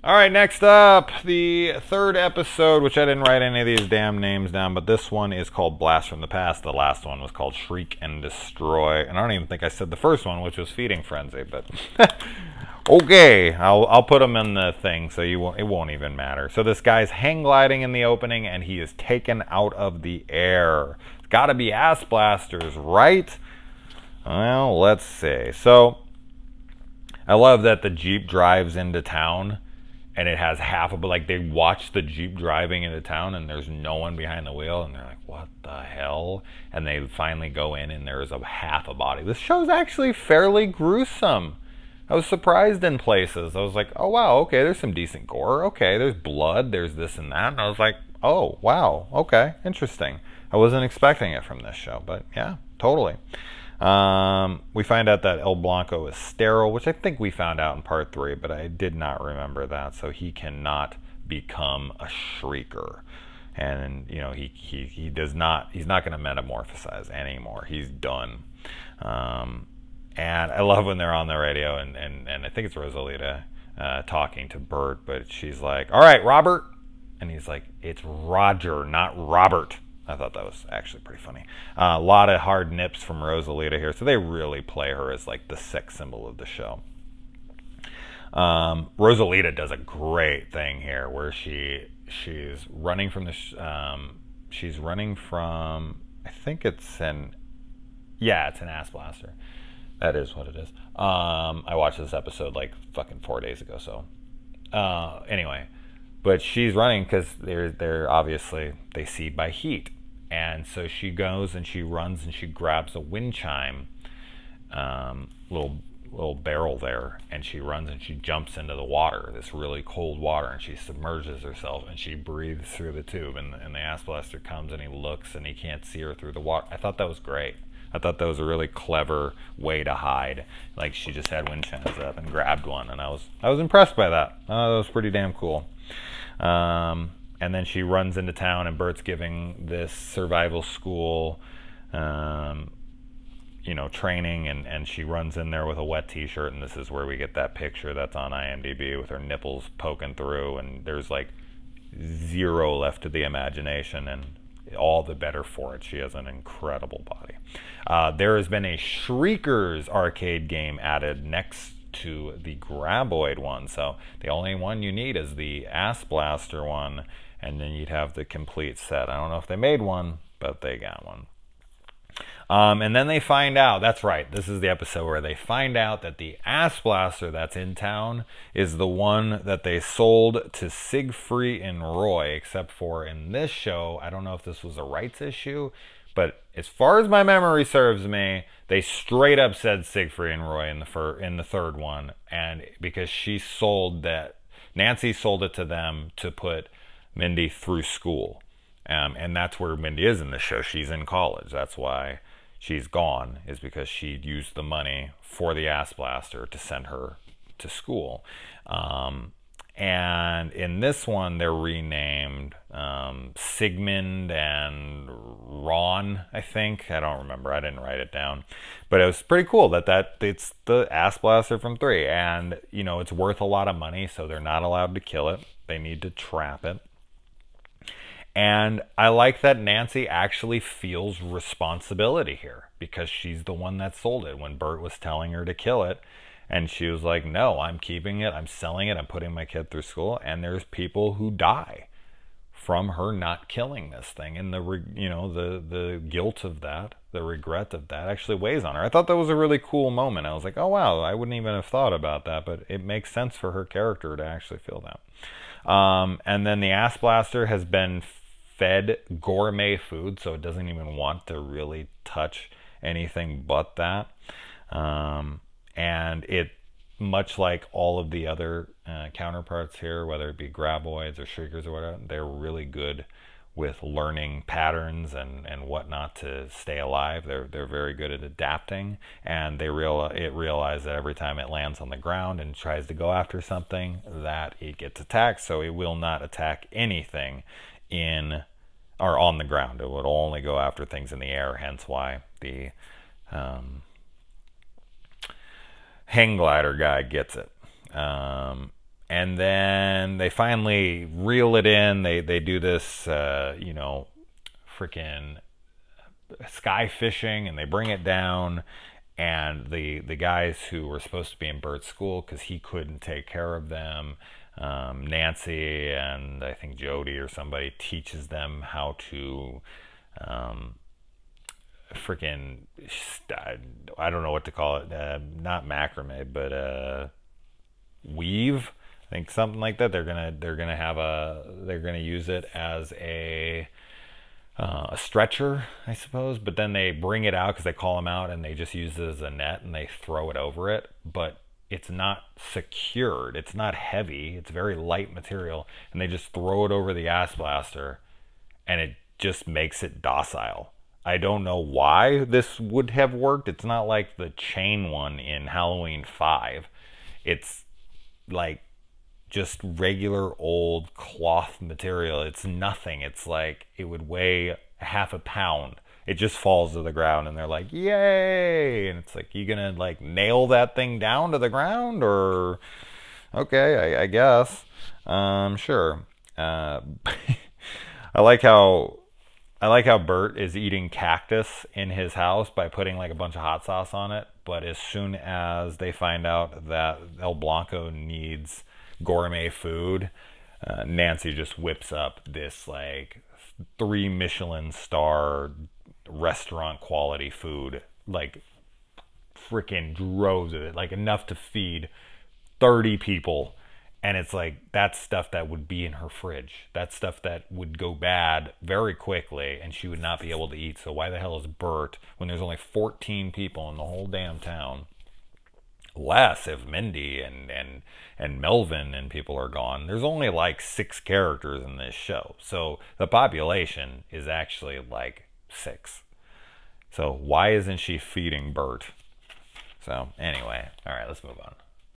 All right, next up, the third episode, which I didn't write any of these damn names down, but this one is called Blast from the Past. The last one was called Shriek and Destroy. And I don't even think I said the first one, which was Feeding Frenzy, but okay, I'll put them in the thing so it won't even matter. So this guy's hang gliding in the opening, and he is taken out of the air. It's got to be ass blasters, right? Well, let's see. So I love that the Jeep drives into town. And it has half of, like, they watch the Jeep driving into town and there's no one behind the wheel. And they're like, what the hell? And they finally go in and there's a half a body. This show's actually fairly gruesome. I was surprised in places. I was like, oh, wow, okay, there's some decent gore. Okay, there's blood, there's this and that. And I was like, oh, wow, okay, interesting. I wasn't expecting it from this show, but yeah, totally. We find out that El Blanco is sterile, which I think we found out in part 3, but I did not remember that. So he cannot become a shrieker, and you know he does not. He's not going to metamorphosize anymore. He's done. And I love when they're on the radio, and I think it's Rosalita talking to Bert, but she's like, "All right, Robert," and he's like, "It's Roger, not Robert." I thought that was actually pretty funny. A lot of hard nips from Rosalita here, so they really play her as like the sex symbol of the show. Rosalita does a great thing here, where she's running from the she's running from, I think it's an ass blaster. That is what it is. I watched this episode like fucking 4 days ago, so anyway, but she's running because they're obviously they see by heat. And so she goes and she runs and she grabs a wind chime, little barrel there, and she runs and she jumps into the water, this really cold water, and she submerges herself and she breathes through the tube, and the ass blaster comes and he looks and he can't see her through the water. I thought that was great. I thought that was a really clever way to hide. Like, she just had wind chimes up and grabbed one, and I was impressed by that. That was pretty damn cool. And then she runs into town, and Bert's giving this survival school, training, and she runs in there with a wet t-shirt, and this is where we get that picture that's on IMDb with her nipples poking through, and there's like zero left to the imagination, and all the better for it. She has an incredible body. There has been a Shriekers arcade game added next to the Graboid one, so the only one you need is the Ass Blaster one, and then you'd have the complete set. I don't know if they made one, but they got one. And then they find out, that's right, this is the episode where they find out that the Ass Blaster that's in town is the one that they sold to Siegfried and Roy, except for in this show, I don't know if this was a rights issue, but as far as my memory serves me, they straight up said Siegfried and Roy in the third one, and because she sold that, Nancy sold it to them to put Mindy through school, and that's where Mindy is in the show. She's in college. That's why she's gone, is because she used the money for the Ass Blaster to send her to school. And in this one, they're renamed Sigmund and Ron, I think. I don't remember. I didn't write it down. But it was pretty cool that it's the Ass Blaster from 3. And, it's worth a lot of money, so they're not allowed to kill it. They need to trap it. And I like that Nancy actually feels responsibility here, because she's the one that sold it when Bert was telling her to kill it. And she was like, no, I'm keeping it. I'm selling it. I'm putting my kid through school. And there's people who die from her not killing this thing. And the guilt of that, the regret of that actually weighs on her. I thought that was a really cool moment. I was like, oh, wow, I wouldn't even have thought about that. But it makes sense for her character to actually feel that. And then the Ass Blaster has been fed gourmet food, so it doesn't even want to really touch anything but that. And it, much like all of the other counterparts here, whether it be Graboids or Shriekers or whatever, they're really good with learning patterns and whatnot to stay alive. They're very good at adapting, and it realizes that every time it lands on the ground and tries to go after something, that it gets attacked. So it will not attack anything on the ground. It would only go after things in the air, hence why the hang glider guy gets it. And then they finally reel it in. They do this, you know, freaking sky fishing, and they bring it down. And the guys who were supposed to be in Bert's school, because he couldn't take care of them, Nancy and I think Jody or somebody teaches them how to freaking, I don't know what to call it, not macrame, but weave. I think something like that. They're gonna use it as a stretcher, I suppose. But then they bring it out because they call them out, and they just use it as a net and they throw it over it. But it's not secured. It's not heavy. It's very light material, and they just throw it over the ass blaster, and it just makes it docile. I don't know why this would have worked. It's not like the chain one in Halloween 5. It's like just regular old cloth material. It's nothing. It's like it would weigh half a pound. It just falls to the ground, and they're like, yay! And it's like, you gonna like nail that thing down to the ground, or okay, I guess. Sure. I like how Bert is eating cactus in his house by putting like a bunch of hot sauce on it. But as soon as they find out that El Blanco needs gourmet food, Nancy just whips up this like 3 Michelin star restaurant quality food, like freaking droves of it, like enough to feed 30 people. And it's like, that's stuff that would be in her fridge. That's stuff that would go bad very quickly, and she would not be able to eat. So why the hell is Bert, when there's only 14 people in the whole damn town, less if Mindy and Melvin and people are gone. There's only like 6 characters in this show. So the population is actually like 6. So why isn't she feeding Bert? So anyway, all right, let's move on.